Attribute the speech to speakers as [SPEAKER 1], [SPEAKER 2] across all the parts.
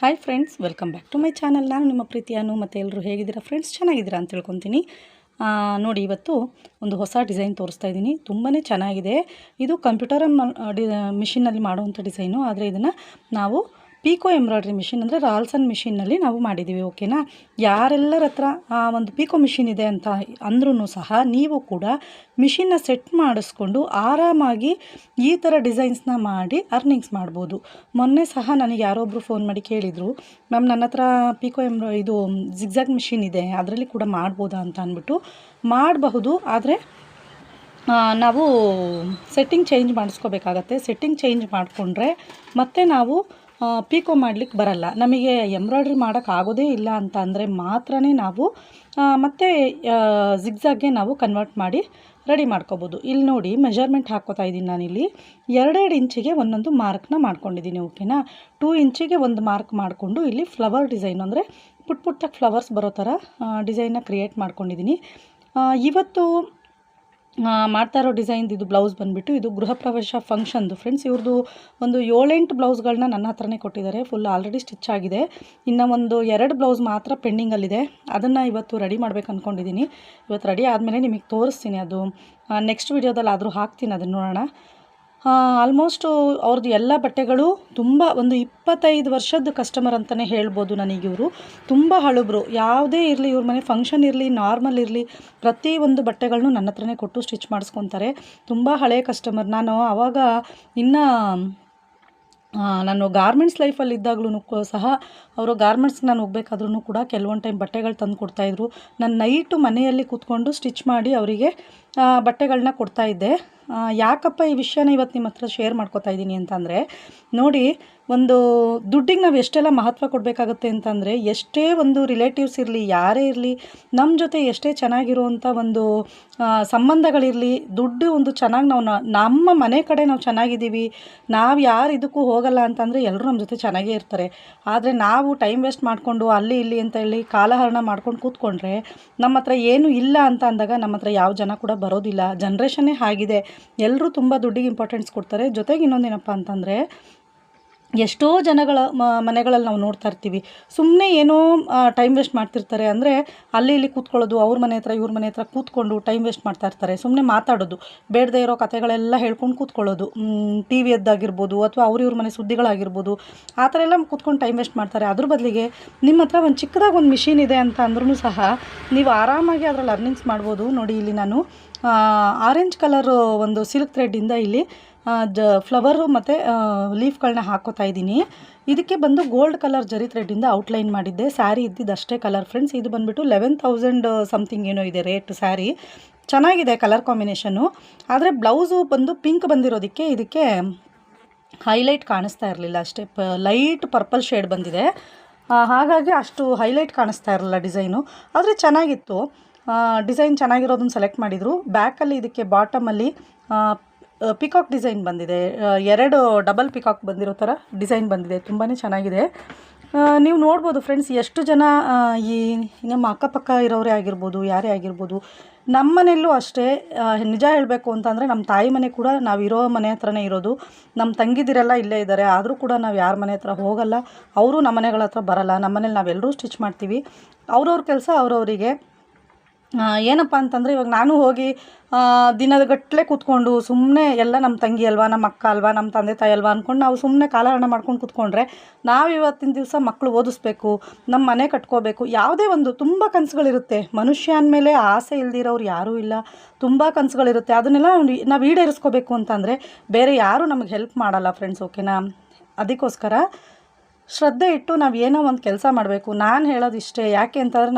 [SPEAKER 1] Hi friends, welcome back to my channel. ನಾನು ನಿಮ್ಮ ಪ್ರೀತಿ ಅನು. ಮತ್ತು ಎಲ್ಲರೂ ಹೇಗಿದ್ದೀರಾ ಫ್ರೆಂಡ್ಸ್? ಚೆನ್ನಾಗಿದ್ದೀರಾ ಅಂತ ತಿಳ್ಕೊತೀನಿ. ನೋಡಿ, ಇವತ್ತು ಒಂದು ಹೊಸ ಡಿಸೈನ್ ತೋರಿಸ್ತಾ ಇದ್ದೀನಿ. ತುಂಬಾ ಚೆನ್ನಾಗಿದೆ. ಇದು ಕಂಪ್ಯೂಟರ್ ಮಿಷಿನಲ್ಲಿ ಮಾಡುವಂಥ ಡಿಸೈನು. ಆದರೆ ಇದನ್ನು ನಾವು ಪೀಕೋ ಎಂಬ್ರಾಯ್ಡ್ರಿ ಮಿಷಿನ್ ಅಂದರೆ ರಾಲ್ಸನ್ ಮಿಷಿನ್ನಲ್ಲಿ ನಾವು ಮಾಡಿದ್ದೀವಿ. ಓಕೆನಾ? ಯಾರೆಲ್ಲರ ಹತ್ರ ಒಂದು ಪೀಕೋ ಮಿಷಿನ್ ಇದೆ ಅಂತ ಅಂದ್ರೂ ಸಹ ನೀವು ಕೂಡ ಮಿಷಿನ್ನ ಸೆಟ್ ಮಾಡಿಸ್ಕೊಂಡು ಆರಾಮಾಗಿ ಈ ಥರ ಡಿಸೈನ್ಸ್ನ ಮಾಡಿ ಅರ್ನಿಂಗ್ಸ್ ಮಾಡ್ಬೋದು. ಮೊನ್ನೆ ಸಹ ನನಗೆ ಯಾರೊಬ್ಬರು ಫೋನ್ ಮಾಡಿ ಕೇಳಿದರು, ಮ್ಯಾಮ್ ನನ್ನ ಹತ್ರ ಪೀಕೋ ಇದು ಜಿಗ್ಜಾಗ್ ಮಿಷಿನ್ ಇದೆ, ಅದರಲ್ಲಿ ಕೂಡ ಮಾಡ್ಬೋದಾ ಅಂತ ಅಂದ್ಬಿಟ್ಟು. ಮಾಡಬಹುದು, ಆದರೆ ನಾವು ಸೆಟ್ಟಿಂಗ್ ಚೇಂಜ್ ಮಾಡಿಸ್ಕೋಬೇಕಾಗತ್ತೆ. ಸೆಟ್ಟಿಂಗ್ ಚೇಂಜ್ ಮಾಡಿಕೊಂಡ್ರೆ ಮತ್ತೆ ನಾವು ಪೀಕೋ ಮಾಡಲಿಕ್ಕೆ ಬರಲ್ಲ. ನಮಗೆ ಎಂಬ್ರಾಯ್ಡ್ರಿ ಮಾಡೋಕ್ಕಾಗೋದೇ ಇಲ್ಲ ಅಂತ ಅಂದರೆ ಮಾತ್ರ ನಾವು ಮತ್ತೆ ಜಿಗ್ಜಾಗ್ಗೆ ನಾವು ಕನ್ವರ್ಟ್ ಮಾಡಿ ರೆಡಿ ಮಾಡ್ಕೋಬೋದು. ಇಲ್ಲಿ ನೋಡಿ, ಮೆಜರ್ಮೆಂಟ್ ಹಾಕ್ಕೋತಾ ಇದ್ದೀನಿ ನಾನಿಲ್ಲಿ. 2 ಇಂಚಿಗೆ ಒಂದೊಂದು ಮಾರ್ಕ್ನ ಮಾಡ್ಕೊಂಡಿದ್ದೀನಿ. ಓಕೆನಾ? 2 ಇಂಚಿಗೆ ಒಂದು ಮಾರ್ಕ್ ಮಾಡಿಕೊಂಡು ಇಲ್ಲಿ ಫ್ಲವರ್ ಡಿಸೈನ್ ಅಂದರೆ ಪುಟ್ಟ ಫ್ಲವರ್ಸ್ ಬರೋ ಥರ ಡಿಸೈನ್ನ ಕ್ರಿಯೇಟ್ ಮಾಡ್ಕೊಂಡಿದ್ದೀನಿ. ಇವತ್ತು ಮಾಡ್ತಾ ಇರೋ ಡಿಸೈನ್ದು ಇದು ಬ್ಲೌಸ್ ಬಂದುಬಿಟ್ಟು ಇದು ಗೃಹ ಪ್ರವೇಶ ಫಂಕ್ಷನ್ದು ಫ್ರೆಂಡ್ಸ್. ಇವ್ರದ್ದು ಒಂದು 7-8 ಬ್ಲೌಸ್ಗಳನ್ನ ನನ್ನ ಹತ್ರನೇ ಕೊಟ್ಟಿದ್ದಾರೆ. ಫುಲ್ ಆಲ್ರೆಡಿ ಸ್ಟಿಚ್ ಆಗಿದೆ. ಇನ್ನು ಒಂದು 2 ಬ್ಲೌಸ್ ಮಾತ್ರ ಪೆಂಡಿಂಗಲ್ಲಿದೆ. ಅದನ್ನು ಇವತ್ತು ರೆಡಿ ಮಾಡ್ಬೇಕು ಅಂದ್ಕೊಂಡಿದ್ದೀನಿ. ಇವತ್ತು ರೆಡಿ ಆದಮೇಲೆ ನಿಮಗೆ ತೋರಿಸ್ತೀನಿ. ಅದು ನೆಕ್ಸ್ಟ್ ವಿಡಿಯೋದಲ್ಲಿ ಆದರೂ ಹಾಕ್ತೀನಿ, ಅದನ್ನು ನೋಡೋಣ. ಆಲ್ಮೋಸ್ಟು ಅವ್ರದ್ದು ಎಲ್ಲ ಬಟ್ಟೆಗಳು ತುಂಬ ಒಂದು 25 ವರ್ಷದ ಕಸ್ಟಮರ್ ಅಂತಲೇ ಹೇಳ್ಬೋದು. ನನಗಿವರು ತುಂಬ ಹಳುಬ್ರು. ಯಾವುದೇ ಇರಲಿ, ಇವ್ರ ಮನೆ ಫಂಕ್ಷನ್ ಇರಲಿ, ನಾರ್ಮಲ್ ಇರಲಿ, ಪ್ರತಿಯೊಂದು ಬಟ್ಟೆಗಳನ್ನೂ ನನ್ನ ಹತ್ರನೇ ಕೊಟ್ಟು ಸ್ಟಿಚ್ ಮಾಡಿಸ್ಕೊತಾರೆ. ತುಂಬ ಹಳೆಯ ಕಸ್ಟಮರ್. ನಾನು ಆವಾಗ ಇನ್ನೂ ನಾನು ಗಾರ್ಮೆಂಟ್ಸ್ ಲೈಫಲ್ಲಿ ಇದ್ದಾಗಲೂ ಸಹ ಅವರು ಗಾರ್ಮೆಂಟ್ಸ್ಗೆ ನಾನು ಹೋಗ್ಬೇಕಾದ್ರೂ ಕೂಡ ಕೆಲವೊಂದು ಟೈಮ್ ಬಟ್ಟೆಗಳು ತಂದು ಕೊಡ್ತಾಯಿದ್ರು. ನಾನು ನೈಟು ಮನೆಯಲ್ಲಿ ಕೂತ್ಕೊಂಡು ಸ್ಟಿಚ್ ಮಾಡಿ ಅವರಿಗೆ ಬಟ್ಟೆಗಳನ್ನ ಕೊಡ್ತಾಯಿದ್ದೆ. ಯಾಕಪ್ಪ ಈ ವಿಷಯನ ಇವತ್ತು ನಿಮ್ಮ ಹತ್ರ ಶೇರ್ ಮಾಡ್ಕೋತಾ ಇದ್ದೀನಿ ಅಂತಂದರೆ, ನೋಡಿ, ಒಂದು ದುಡ್ಡಿಗೆ ನಾವು ಎಷ್ಟೆಲ್ಲ ಮಹತ್ವ ಕೊಡಬೇಕಾಗತ್ತೆ ಅಂತಂದರೆ, ಎಷ್ಟೇ ಒಂದು ರಿಲೇಟಿವ್ಸ್ ಇರಲಿ, ಯಾರೇ ಇರಲಿ, ನಮ್ಮ ಜೊತೆ ಎಷ್ಟೇ ಚೆನ್ನಾಗಿರುವಂಥ ಒಂದು ಸಂಬಂಧಗಳಿರಲಿ, ದುಡ್ಡು ಒಂದು ಚೆನ್ನಾಗಿ ನಾವು ನಮ್ಮ ಮನೆ ಕಡೆ ನಾವು ಚೆನ್ನಾಗಿದ್ದೀವಿ, ನಾವು ಯಾರು ಇದಕ್ಕೂ ಹೋಗಲ್ಲ ಅಂತಂದರೆ ಎಲ್ಲರೂ ನಮ್ಮ ಜೊತೆ ಚೆನ್ನಾಗೇ ಇರ್ತಾರೆ. ಆದರೆ ನಾವು ಟೈಮ್ ವೇಸ್ಟ್ ಮಾಡಿಕೊಂಡು ಅಲ್ಲಿ ಇಲ್ಲಿ ಅಂತ ಹೇಳಿ ಕಾಲಹರಣ ಮಾಡ್ಕೊಂಡು ಕೂತ್ಕೊಂಡ್ರೆ ನಮ್ಮ ಹತ್ರ ಏನೂ ಇಲ್ಲ ಅಂತ ಅಂದಾಗ ನಮ್ಮ ಹತ್ರ ಯಾವ ಜನ ಕೂಡ ಬರೋದಿಲ್ಲ. ಜನ್ರೇಷನ್ನೇ ಆಗಿದೆ. ಎಲ್ಲರೂ ತುಂಬ ದುಡ್ಡಿಗೆ ಇಂಪಾರ್ಟೆನ್ಸ್ ಕೊಡ್ತಾರೆ. ಜೊತೆಗೆ ಇನ್ನೊಂದೇನಪ್ಪ ಅಂತಂದರೆ, ಎಷ್ಟೋ ಜನಗಳ ಮನೆಗಳಲ್ಲಿ ನಾವು ನೋಡ್ತಾ ಇರ್ತೀವಿ, ಸುಮ್ಮನೆ ಏನೋ ಟೈಮ್ ವೇಸ್ಟ್ ಮಾಡ್ತಿರ್ತಾರೆ. ಅಂದರೆ ಅಲ್ಲಿ ಇಲ್ಲಿ ಕೂತ್ಕೊಳ್ಳೋದು, ಅವ್ರ ಮನೆ ಹತ್ರ ಇವ್ರ ಮನೆ ಹತ್ರ ಕೂತ್ಕೊಂಡು ಟೈಮ್ ವೇಸ್ಟ್ ಮಾಡ್ತಾ ಇರ್ತಾರೆ. ಸುಮ್ಮನೆ ಮಾತಾಡೋದು, ಬೇಡದೇ ಇರೋ ಕಥೆಗಳೆಲ್ಲ ಹೇಳ್ಕೊಂಡು ಕೂತ್ಕೊಳ್ಳೋದು, ಟಿ ವಿಯದ್ದಾಗಿರ್ಬೋದು ಅಥವಾ ಇವ್ರ ಮನೆ ಸುದ್ದಿಗಳಾಗಿರ್ಬೋದು, ಆ ಥರ ಎಲ್ಲ ಕೂತ್ಕೊಂಡು ಟೈಮ್ ವೇಸ್ಟ್ ಮಾಡ್ತಾರೆ. ಅದ್ರ ಬದಲಿಗೆ ನಿಮ್ಮ ಹತ್ರ ಒಂದು ಚಿಕ್ಕದಾಗಿ ಒಂದು ಮಿಷಿನ್ ಇದೆ ಅಂತ ಅಂದ್ರೂ ಸಹ ನೀವು ಆರಾಮಾಗಿ ಅದರಲ್ಲಿ ಅರ್ನಿಂಗ್ಸ್ ಮಾಡ್ಬೋದು. ನೋಡಿ, ಇಲ್ಲಿ ನಾನು ಆರೆಂಜ್ ಕಲರು ಒಂದು ಸಿಲ್ಕ್ ಥ್ರೆಡ್ಡಿಂದ ಇಲ್ಲಿ ಫ್ಲವರು ಮತ್ತು ಲೀಫ್ಗಳನ್ನ ಹಾಕೋತಾ ಇದ್ದೀನಿ. ಇದಕ್ಕೆ ಬಂದು ಗೋಲ್ಡ್ ಕಲರ್ ಜರಿ ಥ್ರೆಡ್ಡಿಂದ ಔಟ್ಲೈನ್ ಮಾಡಿದ್ದೆ. ಸ್ಯಾರಿ ಇದ್ದಿದ್ದು ಅಷ್ಟೇ ಕಲರ್ ಫ್ರೆಂಡ್ಸ್. ಇದು ಬಂದುಬಿಟ್ಟು 11,000 ಸಮಥಿಂಗ್ ಏನೋ ಇದೆ ರೇಟ್ ಸ್ಯಾರಿ. ಚೆನ್ನಾಗಿದೆ ಕಲರ್ ಕಾಂಬಿನೇಷನ್ನು. ಆದರೆ ಬ್ಲೌಸು ಬಂದು ಪಿಂಕ್ ಬಂದಿರೋದಕ್ಕೆ ಇದಕ್ಕೆ ಹೈಲೈಟ್ ಕಾಣಿಸ್ತಾ ಇರಲಿಲ್ಲ ಅಷ್ಟೇ. ಲೈಟ್ ಪರ್ಪಲ್ ಶೇಡ್ ಬಂದಿದೆ, ಹಾಗಾಗಿ ಅಷ್ಟು ಹೈಲೈಟ್ ಕಾಣಿಸ್ತಾ ಇರಲಿಲ್ಲ ಡಿಸೈನು. ಆದರೆ ಚೆನ್ನಾಗಿತ್ತು. ಡಿಸೈನ್ ಚೆನ್ನಾಗಿರೋದನ್ನು ಸೆಲೆಕ್ಟ್ ಮಾಡಿದರು. ಬ್ಯಾಕಲ್ಲಿ ಇದಕ್ಕೆ ಬಾಟಮಲ್ಲಿ ಪಿಕಾಕ್ ಡಿಸೈನ್ ಬಂದಿದೆ. 2 ಡಬಲ್ ಪಿಕಾಕ್ ಬಂದಿರೋ ಥರ ಡಿಸೈನ್ ಬಂದಿದೆ. ತುಂಬಾ ಚೆನ್ನಾಗಿದೆ. ನೀವು ನೋಡ್ಬೋದು ಫ್ರೆಂಡ್ಸ್, ಎಷ್ಟು ಜನ ಈ ನಮ್ಮ ಅಕ್ಕಪಕ್ಕ ಇರೋರೇ ಆಗಿರ್ಬೋದು, ಯಾರೇ ಆಗಿರ್ಬೋದು, ನಮ್ಮ ಮನೆಯಲ್ಲೂ ಅಷ್ಟೇ. ನಿಜ ಹೇಳಬೇಕು ಅಂತಂದರೆ ನಮ್ಮ ತಾಯಿ ಮನೆ ಕೂಡ ನಾವು ಇರೋ ಮನೆ ಹತ್ರನೇ ಇರೋದು. ನಮ್ಮ ತಂಗಿದಿರೆಲ್ಲ ಇಲ್ಲೇ ಇದ್ದಾರೆ. ಆದರೂ ಕೂಡ ನಾವು ಯಾರ ಮನೆ ಹತ್ರ ಹೋಗಲ್ಲ, ಅವರು ನಮ್ಮ ಮನೆಗಳ ಹತ್ರ ಬರಲ್ಲ. ನಮ್ಮ ಮನೇಲಿ ನಾವೆಲ್ಲರೂ ಸ್ಟಿಚ್ ಮಾಡ್ತೀವಿ. ಅವ್ರವ್ರ ಕೆಲಸ ಅವ್ರವರಿಗೆ. ಏನಪ್ಪ ಅಂತಂದರೆ, ಇವಾಗ ನಾನು ಹೋಗಿ ದಿನದಗಟ್ಟಲೆ ಕೂತ್ಕೊಂಡು ಸುಮ್ಮನೆ ಎಲ್ಲ ನಮ್ಮ ತಂಗಿ ಅಲ್ವಾ, ನಮ್ಮ ಅಕ್ಕ ಅಲ್ವಾ, ನಮ್ಮ ತಂದೆ ತಾಯಿ ಅಲ್ವಾ ಅಂದ್ಕೊಂಡು ನಾವು ಸುಮ್ಮನೆ ಕಾಲಹರಣ ಮಾಡ್ಕೊಂಡು ಕೂತ್ಕೊಂಡ್ರೆ, ನಾವು ಇವತ್ತಿನ ದಿವಸ ಮಕ್ಕಳು ಓದಿಸ್ಬೇಕು, ನಮ್ಮ ಮನೆ ಕಟ್ಕೋಬೇಕು, ಯಾವುದೇ ಒಂದು ತುಂಬ ಕನಸುಗಳಿರುತ್ತೆ. ಮನುಷ್ಯ ಅಂದಮೇಲೆ ಆಸೆ ಇಲ್ದಿರೋರು ಯಾರೂ ಇಲ್ಲ. ತುಂಬ ಕನಸುಗಳಿರುತ್ತೆ. ಅದನ್ನೆಲ್ಲ ನಾವು ಈಡೇರಿಸ್ಕೋಬೇಕು ಅಂತಂದರೆ ಬೇರೆ ಯಾರೂ ನಮಗೆ ಹೆಲ್ಪ್ ಮಾಡಲ್ಲ ಫ್ರೆಂಡ್ಸ್. ಓಕೆನಾ? ಅದಕ್ಕೋಸ್ಕರ ಶ್ರದ್ಧೆ ಇಟ್ಟು ನಾವು ಏನೋ ಒಂದು ಕೆಲಸ ಮಾಡಬೇಕು. ನಾನು ಹೇಳೋದು ಇಷ್ಟೇ. ಯಾಕೆ ಅಂತಂದರೆ,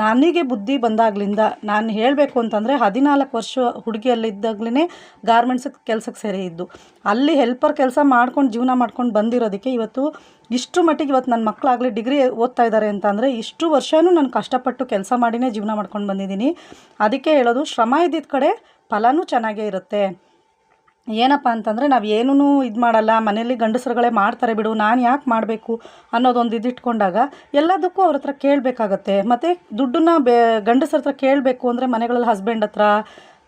[SPEAKER 1] ನನಗೆ ಬುದ್ಧಿ ಬಂದಾಗಲಿಂದ ನಾನು ಹೇಳಬೇಕು ಅಂತಂದರೆ 14 ವರ್ಷ ಹುಡುಗಿಯಲ್ಲಿದ್ದಾಗಲೇ ಗಾರ್ಮೆಂಟ್ಸಿಗೆ ಕೆಲಸಕ್ಕೆ ಸೇರಿದ್ದು. ಅಲ್ಲಿ ಹೆಲ್ಪರ್ ಕೆಲಸ ಮಾಡ್ಕೊಂಡು ಜೀವನ ಮಾಡ್ಕೊಂಡು ಬಂದಿರೋದಕ್ಕೆ ಇವತ್ತು ಇಷ್ಟು ಮಟ್ಟಿಗೆ ಇವತ್ತು ನನ್ನ ಮಕ್ಕಳಾಗಲಿ ಡಿಗ್ರಿ ಓದ್ತಾ ಇದ್ದಾರೆ ಅಂತಂದರೆ, ಇಷ್ಟು ವರ್ಷವೂ ನಾನು ಕಷ್ಟಪಟ್ಟು ಕೆಲಸ ಮಾಡಿನೇ ಜೀವನ ಮಾಡ್ಕೊಂಡು ಬಂದಿದ್ದೀನಿ. ಅದಕ್ಕೆ ಹೇಳೋದು, ಶ್ರಮ ಇದ್ದಿದ್ದ ಕಡೆ ಫಲನೂ ಚೆನ್ನಾಗೇ ಇರುತ್ತೆ. ಏನಪ್ಪ ಅಂತಂದರೆ, ನಾವು ಏನೂ ಇದು ಮಾಡಲ್ಲ, ಮನೇಲಿ ಗಂಡಸರುಗಳೇ ಮಾಡ್ತಾರೆ ಬಿಡು, ನಾನು ಯಾಕೆ ಮಾಡಬೇಕು ಅನ್ನೋದೊಂದು ಇದಿಟ್ಕೊಂಡಾಗ ಎಲ್ಲದಕ್ಕೂ ಅವ್ರ ಹತ್ರ ಕೇಳಬೇಕಾಗತ್ತೆ. ಮತ್ತು ದುಡ್ಡನ್ನ ಗಂಡಸ್ರ ಹತ್ರ ಕೇಳಬೇಕು ಅಂದರೆ ಮನೆಗಳಲ್ಲಿ ಹಸ್ಬೆಂಡ್ ಹತ್ರ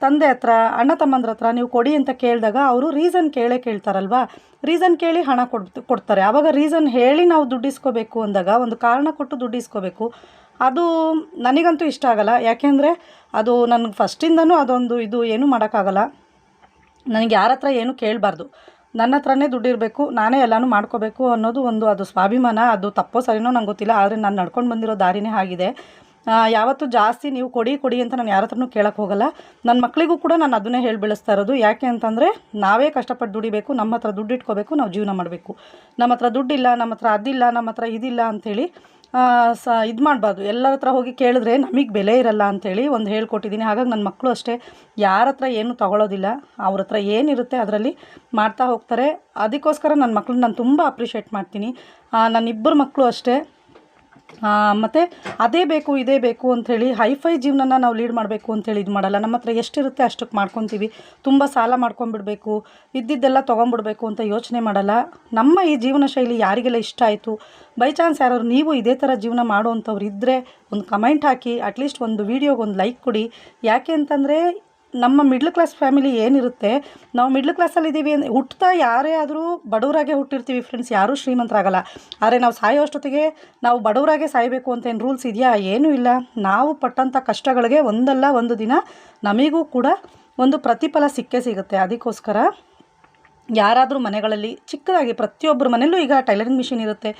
[SPEAKER 1] ತಂದೆ ಹತ್ರ ಅಣ್ಣ ತಮ್ಮಂದ್ರ ಹತ್ರ ನೀವು ಕೊಡಿ ಅಂತ ಕೇಳಿದಾಗ ಅವರು ರೀಸನ್ ಕೇಳ್ತಾರಲ್ವಾ, ರೀಸನ್ ಕೇಳಿ ಹಣ ಕೊಡ್ತಾರೆ. ಆವಾಗ ರೀಸನ್ ಹೇಳಿ ನಾವು ದುಡ್ಡು ಇಸ್ಕೋಬೇಕು ಅಂದಾಗ ಒಂದು ಕಾರಣ ಕೊಟ್ಟು ದುಡ್ಡು ಇಸ್ಕೋಬೇಕು. ಅದು ನನಗಂತೂ ಇಷ್ಟ ಆಗಲ್ಲ. ಯಾಕೆಂದರೆ ಅದು ನನಗೆ ಫಸ್ಟಿಂದನೂ ಅದೊಂದು ಇದು ಏನೂ ಮಾಡೋಕ್ಕಾಗಲ್ಲ. ನನಗೆ ಯಾರ ಹತ್ರ ಏನೂ ಕೇಳಬಾರ್ದು, ನನ್ನ ಹತ್ರನೇ ದುಡ್ಡಿರಬೇಕು, ನಾನೇ ಎಲ್ಲನೂ ಮಾಡ್ಕೋಬೇಕು ಅನ್ನೋದು ಒಂದು ಅದು ಸ್ವಾಭಿಮಾನ. ಅದು ತಪ್ಪೋ ಸರಿನೋ ನಂಗೆ ಗೊತ್ತಿಲ್ಲ, ಆದರೆ ನಾನು ನಡ್ಕೊಂಡು ಬಂದಿರೋ ದಾರಿನೇ ಆಗಿದೆ. ಯಾವತ್ತೂ ಜಾಸ್ತಿ ನೀವು ಕೊಡಿ ಅಂತ ನಾನು ಯಾರ ಹತ್ರನೂ ಕೇಳಕ್ಕೆ ಹೋಗಲ್ಲ. ನನ್ನ ಮಕ್ಕಳಿಗೂ ಕೂಡ ನಾನು ಅದನ್ನೇ ಹೇಳಿ ಬೆಳೆಸ್ತಾ ಇರೋದು. ಯಾಕೆ ಅಂತಂದರೆ ನಾವೇ ಕಷ್ಟಪಟ್ಟು ದುಡಿಬೇಕು, ನಮ್ಮ ಹತ್ರ ದುಡ್ಡು ಇಟ್ಕೋಬೇಕು, ನಾವು ಜೀವನ ಮಾಡಬೇಕು. ನಮ್ಮ ಹತ್ರ ದುಡ್ಡಿಲ್ಲ, ನಮ್ಮ ಹತ್ರ ಅದಿಲ್ಲ, ನಮ್ಮ ಹತ್ರ ಇದಿಲ್ಲ ಅಂಥೇಳಿ ಇದು ಮಾಡಬಾರ್ದು. ಎಲ್ಲರ ಹತ್ರ ಹೋಗಿ ಕೇಳಿದ್ರೆ ನಮಗೆ ಬೆಲೆ ಇರಲ್ಲ ಅಂಥೇಳಿ ಒಂದು ಹೇಳ್ಕೊಟ್ಟಿದ್ದೀನಿ. ಹಾಗಾಗಿ ನನ್ನ ಮಕ್ಕಳು ಅಷ್ಟೇ ಯಾರ ಹತ್ರ ಏನೂ ತೊಗೊಳೋದಿಲ್ಲ, ಅವ್ರ ಹತ್ರ ಏನಿರುತ್ತೆ ಅದರಲ್ಲಿ ಮಾಡ್ತಾ ಹೋಗ್ತಾರೆ. ಅದಕ್ಕೋಸ್ಕರ ನನ್ನ ಮಕ್ಕಳನ್ನ ನಾನು ತುಂಬ ಅಪ್ರಿಷಿಯೇಟ್ ಮಾಡ್ತೀನಿ. ನನ್ನ ಇಬ್ಬರು ಮಕ್ಕಳು ಅಷ್ಟೇ. ಮತ್ತು ಅದೇ ಬೇಕು ಇದೇ ಬೇಕು ಅಂಥೇಳಿ ಹೈಫೈ ಜೀವನನ ನಾವು ಲೀಡ್ ಮಾಡಬೇಕು ಅಂಥೇಳಿ ಇದು ಮಾಡಲ್ಲ. ನಮ್ಮ ಹತ್ರ ಎಷ್ಟಿರುತ್ತೆ ಅಷ್ಟಕ್ಕೆ ಮಾಡ್ಕೊತೀವಿ. ತುಂಬ ಸಾಲ ಮಾಡ್ಕೊಂಬಿಡ್ಬೇಕು, ಇದ್ದಿದ್ದೆಲ್ಲ ತೊಗೊಂಬಿಡ್ಬೇಕು ಅಂತ ಯೋಚನೆ ಮಾಡಲ್ಲ. ನಮ್ಮ ಈ ಜೀವನ ಶೈಲಿ ಯಾರಿಗೆಲ್ಲ ಇಷ್ಟ ಆಯಿತು, ಬೈ ಚಾನ್ಸ್ ಯಾರಾದ್ರು ನೀವು ಇದೇ ಥರ ಜೀವನ ಮಾಡುವಂಥವ್ರು ಇದ್ದರೆ ಒಂದು ಕಮೆಂಟ್ ಹಾಕಿ, ಅಟ್ಲೀಸ್ಟ್ ಒಂದು ವೀಡಿಯೋಗೆ ಒಂದು ಲೈಕ್ ಕೊಡಿ. ಯಾಕೆ ಅಂತಂದರೆ ನಮ್ಮ ಮಿಡ್ಲ್ ಕ್ಲಾಸ್ ಫ್ಯಾಮಿಲಿ ಏನಿರುತ್ತೆ, ನಾವು ಮಿಡ್ಲ್ ಕ್ಲಾಸಲ್ಲಿದ್ದೀವಿ ಹುಟ್ತಾ ಯಾರೇ ಆದರೂ ಬಡವರಾಗೆ ಹುಟ್ಟಿರ್ತೀವಿ ಫ್ರೆಂಡ್ಸ್, ಯಾರೂ ಶ್ರೀಮಂತರಾಗಲ್ಲ. ಆದರೆ ನಾವು ಸಾಯೋಷ್ಟೊತ್ತಿಗೆ ನಾವು ಬಡವರಾಗೆ ಸಾಯಬೇಕು ಅಂತ ಏನು ರೂಲ್ಸ್ ಇದೆಯಾ? ಏನೂ ಇಲ್ಲ. ನಾವು ಪಟ್ಟಂಥ ಕಷ್ಟಗಳಿಗೆ ಒಂದಲ್ಲ ಒಂದು ದಿನ ನಮಗೂ ಕೂಡ ಒಂದು ಪ್ರತಿಫಲ ಸಿಕ್ಕೇ ಸಿಗುತ್ತೆ. ಅದಕ್ಕೋಸ್ಕರ ಯಾರಾದರೂ ಮನೆಗಳಲ್ಲಿ ಚಿಕ್ಕದಾಗಿ, ಪ್ರತಿಯೊಬ್ಬರ ಮನೆಯಲ್ಲೂ ಈಗ ಟೈಲರಿಂಗ್ ಮಿಷಿನ್ ಇರುತ್ತೆ,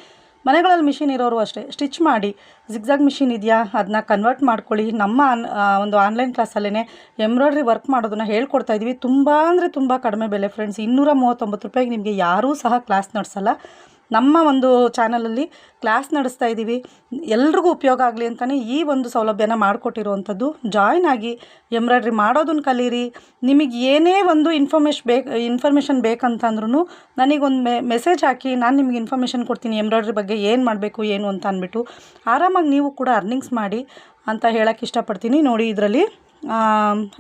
[SPEAKER 1] ಮನೆಗಳಲ್ಲಿ ಮಿಷಿನ್ ಇರೋರು ಅಷ್ಟೇ ಸ್ಟಿಚ್ ಮಾಡಿ, ಜಿಗ್ಜಾಗ್ ಮಿಷಿನ್ ಇದೆಯಾ ಅದನ್ನ ಕನ್ವರ್ಟ್ ಮಾಡ್ಕೊಳ್ಳಿ. ನಮ್ಮ ಒಂದು ಆನ್ಲೈನ್ ಕ್ಲಾಸಲ್ಲೇ ಎಂಬ್ರಾಯ್ಡ್ರಿ ವರ್ಕ್ ಮಾಡೋದನ್ನು ಹೇಳ್ಕೊಡ್ತಾ ಇದ್ವಿ. ತುಂಬ ಅಂದರೆ ತುಂಬ ಕಡಿಮೆ ಬೆಲೆ ಫ್ರೆಂಡ್ಸ್, 239 ರೂಪಾಯಿಗೆ ನಿಮಗೆ ಯಾರೂ ಸಹ ಕ್ಲಾಸ್ ನಡೆಸಲ್ಲ. ನಮ್ಮ ಒಂದು ಚಾನಲಲ್ಲಿ ಕ್ಲಾಸ್ ನಡೆಸ್ತಾ ಇದ್ದೀವಿ, ಎಲ್ರಿಗೂ ಉಪಯೋಗ ಆಗಲಿ ಅಂತಲೇ ಈ ಒಂದು ಸೌಲಭ್ಯನ ಮಾಡಿಕೊಟ್ಟಿರುವಂಥದ್ದು. ಜಾಯ್ನ್ ಆಗಿ ಎಂಬ್ರಾಯ್ಡ್ರಿ ಮಾಡೋದನ್ನು ಕಲೀರಿ. ನಿಮಗೆ ಏನೇ ಒಂದು ಇನ್ಫಾರ್ಮೇಷನ್ ಬೇಕಂತಂದ್ರೂ ನನಗೊಂದು ಮೆಸೇಜ್ ಹಾಕಿ, ನಾನು ನಿಮಗೆ ಇನ್ಫಾರ್ಮೇಷನ್ ಕೊಡ್ತೀನಿ ಎಂಬ್ರಾಯ್ಡ್ರಿ ಬಗ್ಗೆ ಏನು ಮಾಡಬೇಕು ಏನು ಅಂತ ಅಂದ್ಬಿಟ್ಟು ಆರಾಮಾಗಿ ನೀವು ಕೂಡ ಅರ್ನಿಂಗ್ಸ್ ಮಾಡಿ ಅಂತ ಹೇಳೋಕ್ಕೆ ಇಷ್ಟಪಡ್ತೀನಿ. ನೋಡಿ, ಇದರಲ್ಲಿ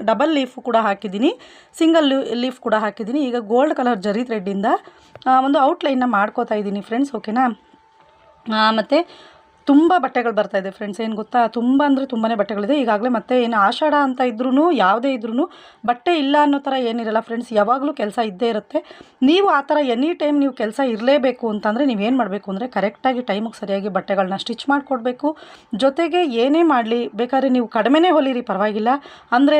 [SPEAKER 1] ಡಬಲ್ ಲೀಫ್ ಕೂಡ ಹಾಕಿದ್ದೀನಿ, ಸಿಂಗಲ್ ಲೀಫ್ ಕೂಡ ಹಾಕಿದ್ದೀನಿ. ಈಗ ಗೋಲ್ಡ್ ಕಲರ್ ಜರಿ ಥ್ರೆಡ್ಡಿಂದ ಒಂದು ಔಟ್ಲೈನ್ನ ಮಾಡ್ಕೋತಾ ಇದ್ದೀನಿ ಫ್ರೆಂಡ್ಸ್, ಓಕೆನಾ. ಮತ್ತು ತುಂಬ ಬಟ್ಟೆಗಳು ಬರ್ತಾಯಿದೆ ಫ್ರೆಂಡ್ಸ್, ಏನು ಗೊತ್ತಾ, ತುಂಬ ಅಂದರೆ ತುಂಬಾ ಬಟ್ಟೆಗಳಿದೆ ಈಗಾಗಲೇ. ಮತ್ತು ಏನು ಆಷಾಢ ಅಂತ ಇದ್ರೂ ಯಾವುದೇ ಇದ್ರೂ ಬಟ್ಟೆ ಇಲ್ಲ ಅನ್ನೋ ಥರ ಏನಿರಲ್ಲ ಫ್ರೆಂಡ್ಸ್, ಯಾವಾಗಲೂ ಕೆಲಸ ಇದ್ದೇ ಇರುತ್ತೆ. ನೀವು ಆ ಥರ ಎನಿ ಟೈಮ್ ನೀವು ಕೆಲಸ ಇರಲೇಬೇಕು ಅಂತಂದರೆ ನೀವೇನು ಮಾಡಬೇಕು ಅಂದರೆ ಕರೆಕ್ಟಾಗಿ ಟೈಮಿಗೆ ಸರಿಯಾಗಿ ಬಟ್ಟೆಗಳನ್ನ ಸ್ಟಿಚ್ ಮಾಡಿಕೊಡ್ಬೇಕು. ಜೊತೆಗೆ ಏನೇ ಮಾಡಲಿ ಬೇಕಾದ್ರೆ ನೀವು ಕಡಿಮೆನೇ ಹೊಲಿರಿ ಪರವಾಗಿಲ್ಲ, ಅಂದರೆ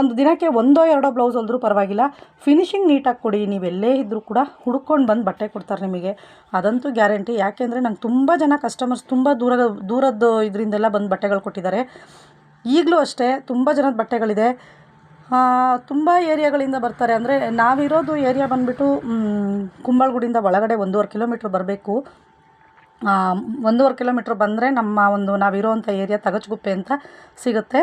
[SPEAKER 1] ಒಂದು ದಿನಕ್ಕೆ 1-2 ಬ್ಲೌಸ್ ಹೊಲಿದ್ರೂ ಪರವಾಗಿಲ್ಲ, ಫಿನಿಶಿಂಗ್ ನೀಟಾಗಿ ಕೊಡಿ. ನೀವೆಲ್ಲೇ ಇದ್ದರೂ ಕೂಡ ಹುಡ್ಕೊಂಡು ಬಂದು ಬಟ್ಟೆ ಕೊಡ್ತಾರೆ ನಿಮಗೆ, ಅದಂತೂ ಗ್ಯಾರಂಟಿ. ಯಾಕೆಂದರೆ ನಂಗೆ ತುಂಬ ಜನ ಕಸ್ಟಮರ್ಸ್ ತುಂಬ ದೂರದ್ದು ಇದರಿಂದೆಲ್ಲ ಬಂದು ಬಟ್ಟೆಗಳು ಕೊಟ್ಟಿದ್ದಾರೆ. ಈಗಲೂ ಅಷ್ಟೇ ತುಂಬ ಜನದ ಬಟ್ಟೆಗಳಿದೆ, ತುಂಬ ಏರಿಯಾಗಳಿಂದ ಬರ್ತಾರೆ. ಅಂದರೆ ನಾವಿರೋದು ಏರಿಯಾ ಬಂದುಬಿಟ್ಟು ಕುಂಬಳಗುಡಿಯಿಂದ ಒಳಗಡೆ 1.5 ಕಿಲೋಮೀಟ್ರ್ ಬರಬೇಕು. 1.5 ಕಿಲೋಮೀಟ್ರ್ ಬಂದರೆ ನಮ್ಮ ಒಂದು ನಾವಿರೋವಂಥ ಏರಿಯಾ ತಗಚ್ಗುಪ್ಪೆ ಅಂತ ಸಿಗುತ್ತೆ.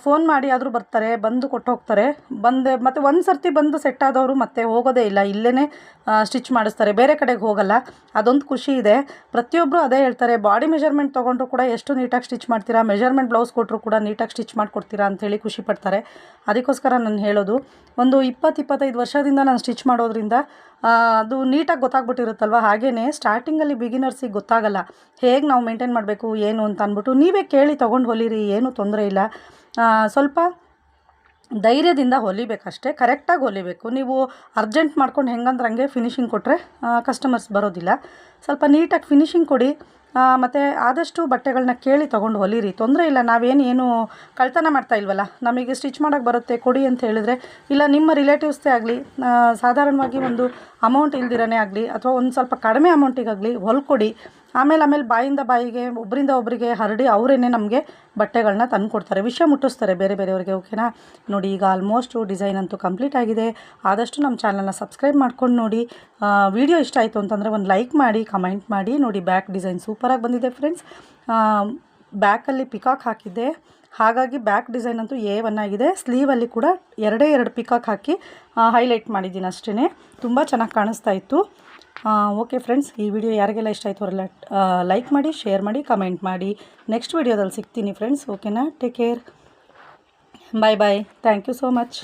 [SPEAKER 1] ಫೋನ್ ಮಾಡಿ ಆದರೂ ಬರ್ತಾರೆ, ಬಂದು ಕೊಟ್ಟು ಹೋಗ್ತಾರೆ. ಮತ್ತು ಒಂದು ಸರ್ತಿ ಬಂದು ಸೆಟ್ ಆದವರು ಮತ್ತೆ ಹೋಗೋದೇ ಇಲ್ಲ, ಇಲ್ಲೇ ಸ್ಟಿಚ್ ಮಾಡಿಸ್ತಾರೆ, ಬೇರೆ ಕಡೆಗೆ ಹೋಗಲ್ಲ. ಅದೊಂದು ಖುಷಿ ಇದೆ. ಪ್ರತಿಯೊಬ್ಬರು ಅದೇ ಹೇಳ್ತಾರೆ, ಬಾಡಿ ಮೆಜರ್ಮೆಂಟ್ ತೊಗೊಂಡ್ರು ಕೂಡ ಎಷ್ಟು ನೀಟಾಗಿ ಸ್ಟಿಚ್ ಮಾಡ್ತೀರಾ, ಮೆಜರ್ಮೆಂಟ್ ಬ್ಲೌಸ್ ಕೊಟ್ಟರು ಕೂಡ ನೀಟಾಗಿ ಸ್ಟಿಚ್ ಮಾಡಿಕೊಡ್ತೀರಾ ಅಂಥೇಳಿ ಖುಷಿ ಪಡ್ತಾರೆ. ಅದಕ್ಕೋಸ್ಕರ ನಾನು ಹೇಳೋದು, ಒಂದು 20-25 ವರ್ಷದಿಂದ ನಾನು ಸ್ಟಿಚ್ ಮಾಡೋದ್ರಿಂದ ಅದು ನೀಟಾಗಿ ಗೊತ್ತಾಗ್ಬಿಟ್ಟಿರುತ್ತಲ್ವ. ಹಾಗೆಯೇ ಸ್ಟಾರ್ಟಿಂಗಲ್ಲಿ ಬಿಗಿನರ್ಸಿಗೆ ಗೊತ್ತಾಗಲ್ಲ ಹೇಗೆ ನಾವು ಮೇಂಟೈನ್ ಮಾಡಬೇಕು ಏನು ಅಂತ ಅಂದ್ಬಿಟ್ಟು ನೀವೇ ಕೇಳಿ ತೊಗೊಂಡು ಹೊಲಿರಿ, ಏನೂ ತೊಂದರೆ ಇಲ್ಲ. ಸ್ವಲ್ಪ ಧೈರ್ಯದಿಂದ ಹೊಲಿಬೇಕಷ್ಟೇ, ಕರೆಕ್ಟಾಗಿ ಹೊಲಿಬೇಕು. ನೀವು ಅರ್ಜೆಂಟ್ ಮಾಡ್ಕೊಂಡು ಹೆಂಗಂದ್ರೆ ಹಂಗೆ ಫಿನಿಶಿಂಗ್ ಕೊಟ್ಟರೆ ಕಸ್ಟಮರ್ಸ್ ಬರೋದಿಲ್ಲ. ಸ್ವಲ್ಪ ನೀಟಾಗಿ ಫಿನಿಶಿಂಗ್ ಕೊಡಿ. ಮತ್ತು ಆದಷ್ಟು ಬಟ್ಟೆಗಳನ್ನ ಕೇಳಿ ತೊಗೊಂಡು ಹೊಲಿರಿ, ತೊಂದರೆ ಇಲ್ಲ. ನಾವೇನು ಕಳ್ತನ ಮಾಡ್ತಾ ಇಲ್ವಲ್ಲ, ನಮಗೆ ಸ್ಟಿಚ್ ಮಾಡೋಕ್ಕೆ ಬರುತ್ತೆ ಕೊಡಿ ಅಂತ ಹೇಳಿದ್ರೆ, ಇಲ್ಲ ನಿಮ್ಮ ರಿಲೇಟಿವ್ಸ್ದೇ ಆಗಲಿ ಸಾಧಾರಣವಾಗಿ ಒಂದು ಅಮೌಂಟ್ ಇಲ್ದಿರನೇ ಆಗಲಿ ಅಥವಾ ಒಂದು ಸ್ವಲ್ಪ ಕಡಿಮೆ ಅಮೌಂಟಿಗಾಗಲಿ ಹೊಲ್ಕೊಡಿ. ಆಮೇಲೆ ಬಾಯಿಂದ ಬಾಯಿಗೆ ಒಬ್ಬರಿಂದ ಒಬ್ಬರಿಗೆ ಹರಡಿ ಅವರೇನೆ ನಮಗೆ ಬಟ್ಟೆಗಳನ್ನ ತಂದು ಕೊಡ್ತಾರೆ, ವಿಷಯ ಮುಟ್ಟಿಸ್ತಾರೆ ಬೇರೆಯವರಿಗೆ, ಓಕೆನಾ. ನೋಡಿ, ಈಗ ಆಲ್ಮೋಸ್ಟು ಡಿಸೈನ್ ಅಂತೂ ಕಂಪ್ಲೀಟ್ ಆಗಿದೆ. ಆದಷ್ಟು ನಮ್ಮ ಚಾನಲ್ನ ಸಬ್ಸ್ಕ್ರೈಬ್ ಮಾಡ್ಕೊಂಡು ನೋಡಿ. ವಿಡಿಯೋ ಇಷ್ಟ ಆಯಿತು ಅಂತಂದರೆ ಒಂದು ಲೈಕ್ ಮಾಡಿ, ಕಮೆಂಟ್ ಮಾಡಿ. ನೋಡಿ, ಬ್ಯಾಕ್ ಡಿಸೈನ್ ಸೂಪರಾಗಿ ಬಂದಿದೆ ಫ್ರೆಂಡ್ಸ್. ಬ್ಯಾಕಲ್ಲಿ ಪಿಕಾಕ್ ಹಾಕಿದ್ದೆ, ಹಾಗಾಗಿ ಬ್ಯಾಕ್ ಡಿಸೈನ್ ಅಂತೂ A1 ಆಗಿದೆ. ಸ್ಲೀವಲ್ಲಿ ಕೂಡ 2 ಪಿಕಾಕ್ ಹಾಕಿ ಹೈಲೈಟ್ ಮಾಡಿದ್ದೀನಿ ಅಷ್ಟೇ, ತುಂಬ ಚೆನ್ನಾಗಿ ಕಾಣಿಸ್ತಾ ಇತ್ತು. ಓಕೆ ಫ್ರೆಂಡ್ಸ್, ಈ ವಿಡಿಯೋ ಯಾರಿಗೆಲ್ಲ ಇಷ್ಟ ಆಯಿತು ಅವರೆಲ್ಲ ಲೈಕ್ ಮಾಡಿ, ಶೇರ್ ಮಾಡಿ, ಕಮೆಂಟ್ ಮಾಡಿ. ನೆಕ್ಸ್ಟ್ ವಿಡಿಯೋದಲ್ಲಿ ಸಿಗ್ತೀನಿ ಫ್ರೆಂಡ್ಸ್, ಓಕೆನಾ. Take care, bye bye, thank you so much.